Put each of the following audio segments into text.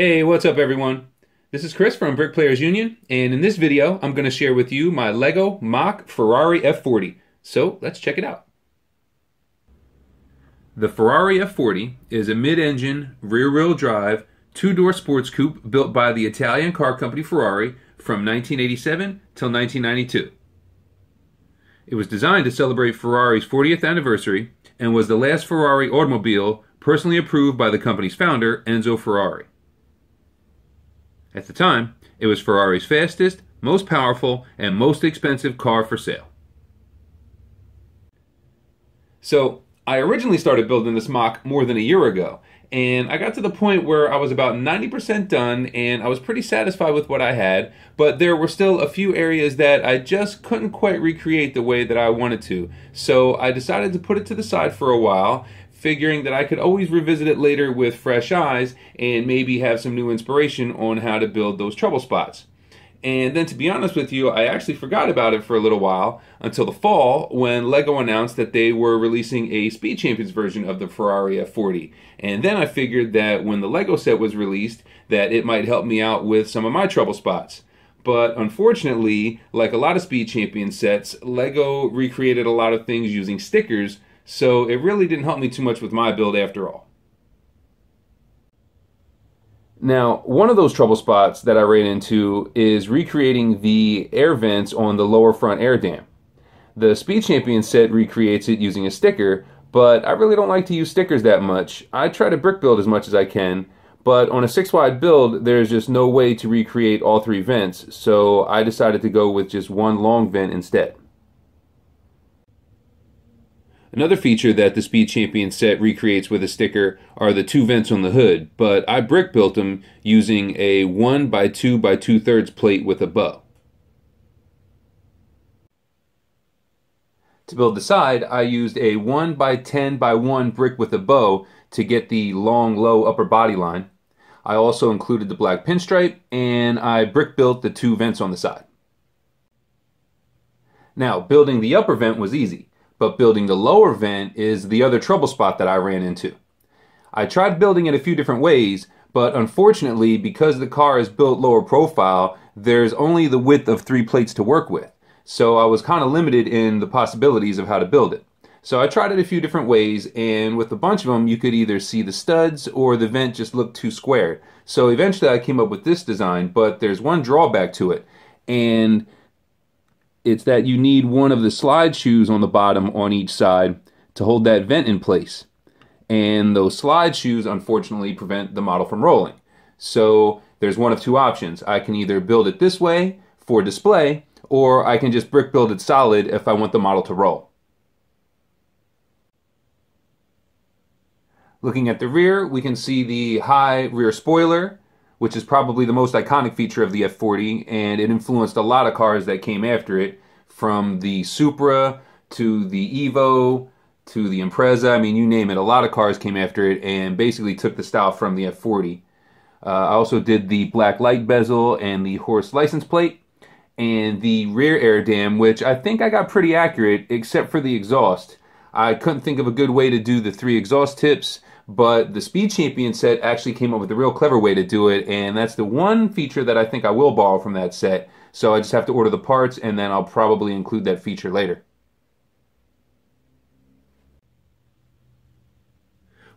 Hey, what's up everyone? This is Chris from Brick Players Union, and in this video I'm going to share with you my LEGO MOC Ferrari F40. So let's check it out. The Ferrari F40 is a mid-engine, rear-wheel drive, two-door sports coupe built by the Italian car company Ferrari from 1987 till 1992. It was designed to celebrate Ferrari's 40th anniversary and was the last Ferrari automobile personally approved by the company's founder, Enzo Ferrari. At the time, it was Ferrari's fastest, most powerful, and most expensive car for sale. So, I originally started building this MOC more than a year ago, and I got to the point where I was about 90% done, and I was pretty satisfied with what I had, but there were still a few areas that I just couldn't quite recreate the way that I wanted to. So I decided to put it to the side for a while, figuring that I could always revisit it later with fresh eyes and maybe have some new inspiration on how to build those trouble spots. And then, to be honest with you, I actually forgot about it for a little while until the fall when LEGO announced that they were releasing a Speed Champions version of the Ferrari F40. And then I figured that when the LEGO set was released that it might help me out with some of my trouble spots. But unfortunately, like a lot of Speed Champions sets, LEGO recreated a lot of things using stickers, so it really didn't help me too much with my build after all. Now, one of those trouble spots that I ran into is recreating the air vents on the lower front air dam. The Speed Champion set recreates it using a sticker, but I really don't like to use stickers that much. I try to brick build as much as I can, but on a 6-wide build, there's just no way to recreate all 3 vents, so I decided to go with just one long vent instead. Another feature that the Speed Champion set recreates with a sticker are the 2 vents on the hood, but I brick built them using a 1 by 2 by 2/3 plate with a bow. To build the side, I used a 1 by 10 by 1 brick with a bow to get the long, low upper body line. I also included the black pinstripe, and I brick built the 2 vents on the side. Now, building the upper vent was easy, but building the lower vent is the other trouble spot that I ran into. I tried building it a few different ways, but unfortunately, because the car is built lower profile, there's only the width of 3 plates to work with. So I was kind of limited in the possibilities of how to build it. So I tried it a few different ways, and with a bunch of them, you could either see the studs or the vent just looked too squared. So eventually I came up with this design, but there's one drawback to it, and it's that you need one of the slide shoes on the bottom on each side to hold that vent in place. And those slide shoes, unfortunately, prevent the model from rolling. So there's one of 2 options. I can either build it this way for display, or I can just brick build it solid if I want the model to roll. Looking at the rear, we can see the high rear spoiler, which is probably the most iconic feature of the F40, and it influenced a lot of cars that came after it, from the Supra to the Evo to the Impreza. I mean, you name it, a lot of cars came after it and basically took the style from the F40. I also did the black light bezel and the horse license plate, and the rear air dam, which I think I got pretty accurate, except for the exhaust. I couldn't think of a good way to do the 3 exhaust tips, but the Speed Champion set actually came up with a real clever way to do it, and that's the one feature that I think I will borrow from that set. So I just have to order the parts, and then I'll probably include that feature later.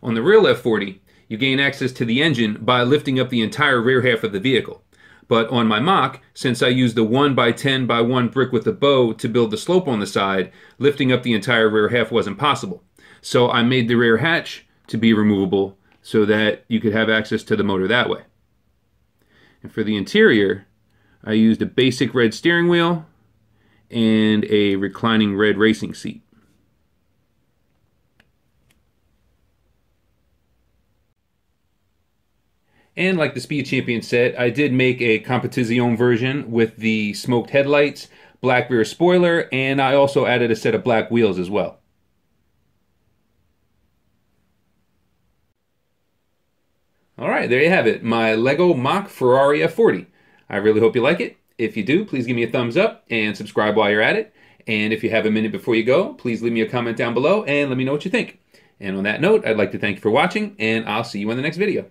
On the real F40, you gain access to the engine by lifting up the entire rear half of the vehicle. But on my MOC, since I used the 1 by 10 by 1 brick with a bow to build the slope on the side, lifting up the entire rear half wasn't possible. So I made the rear hatch to be removable so that you could have access to the motor that way. And for the interior, I used a basic red steering wheel and a reclining red racing seat. And like the Speed Champion set, I did make a competizione version with the smoked headlights, black rear spoiler, and I also added a set of black wheels as well. Alright, there you have it, my LEGO MOC Ferrari F40. I really hope you like it. If you do, please give me a thumbs up and subscribe while you're at it. And if you have a minute before you go, please leave me a comment down below and let me know what you think. And on that note, I'd like to thank you for watching, and I'll see you in the next video.